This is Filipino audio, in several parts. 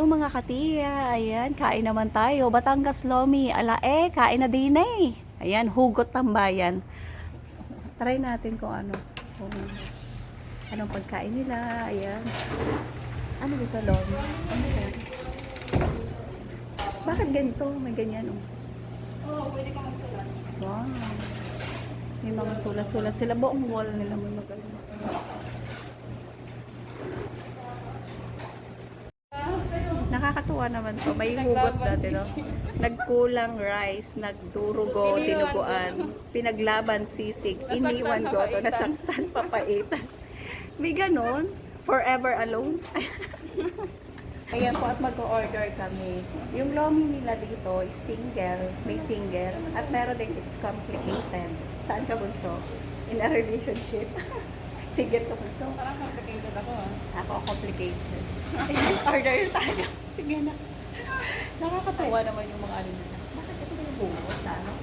mga katiya. Ayan, kain naman tayo. Batangas Lomi. Kain na din eh. Ayan, hugot ng bayan. Try natin kung ano. Kung anong pagkain nila. Ayan. Ano dito, Lomi? Ano yan? Bakit ganito? May ganyan, oh. Oo, pwede ka magsulat. Wow. May mga sulat-sulat sila. Buong wall nila may magaling. Nakakatuwa naman to. May hugot dati, no? Nagkulang rice, nagdurugo, tinuguan, pinaglaban sisig, iniwan goto, nasaktan, papaitan. May ganon. Forever alone. Ayan po at mag-order kami. Yung lomi nila dito is single, may single, at meron din it's complicated. Saan ka, bunso? In a relationship. Sige to, bunso. Parang complicated ako ah. Ako complicated. Order tayo. Sige na. Nakakatuwa naman yung mga ano nila. Bakit ito yung hugot na ano?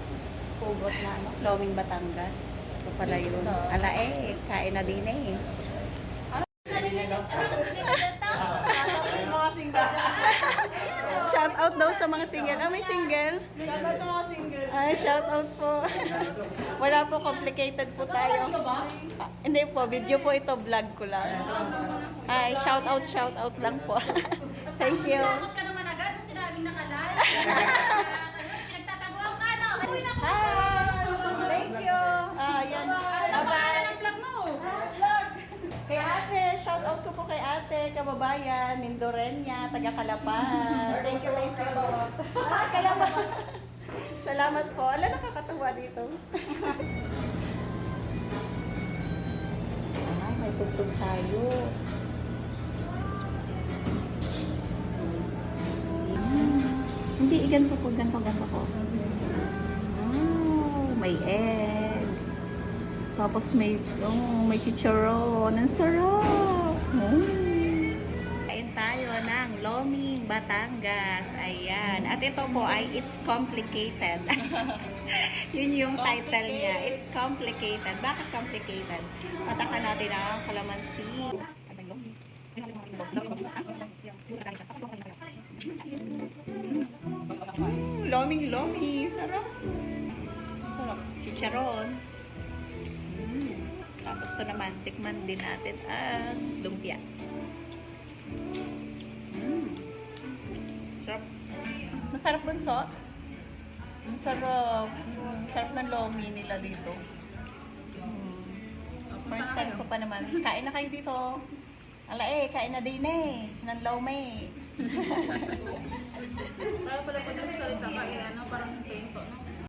Hugot na ano? Loming Batangas. Ito pala yun. Kain na din eh. Mga single. Shout out daw sa mga single. May single? Shoutout sa mga single. Ay, shout out po. Wala po, complicated po tayo. Hindi po, video po ito, vlog ko lang. Ay, shout out lang po. Thank you. Takot ka naman agad kung sinabing nakalal. Pinagtataguan ka, no? Uy, naku. Hi! Thank you. Yan. Bye-bye. Ang vlog mo. Kay ate, shout out ko po kay ate, kababayan, Mindorenya, taga Calapan. Thank you, thank you. Salamat. Salamat po. Ala, nakakatuwa dito. Ay, may tugtog tayo. Hindi, ganito po, ganito ko. Oh, may egg. Tapos may chicharon. Ang sarap. Kain tayo ng Loming Batangas. Ayan. At ito po ay It's Complicated. Yun yung title niya. It's Complicated. Bakit complicated? Patakan natin ang kalamansi. Loming Lomi. Sarap. Sarap. Chicharon. Tapos ito naman, tikman din natin ang lumpia. Sarap. Masarap, bunso. Sarap. Sarap ng lomi nila dito. First time ko pa naman. Kain na kayo dito. Kain na din eh. Ng lomi. Kaya pala pag nagsalita ka, ano, parang pento, no?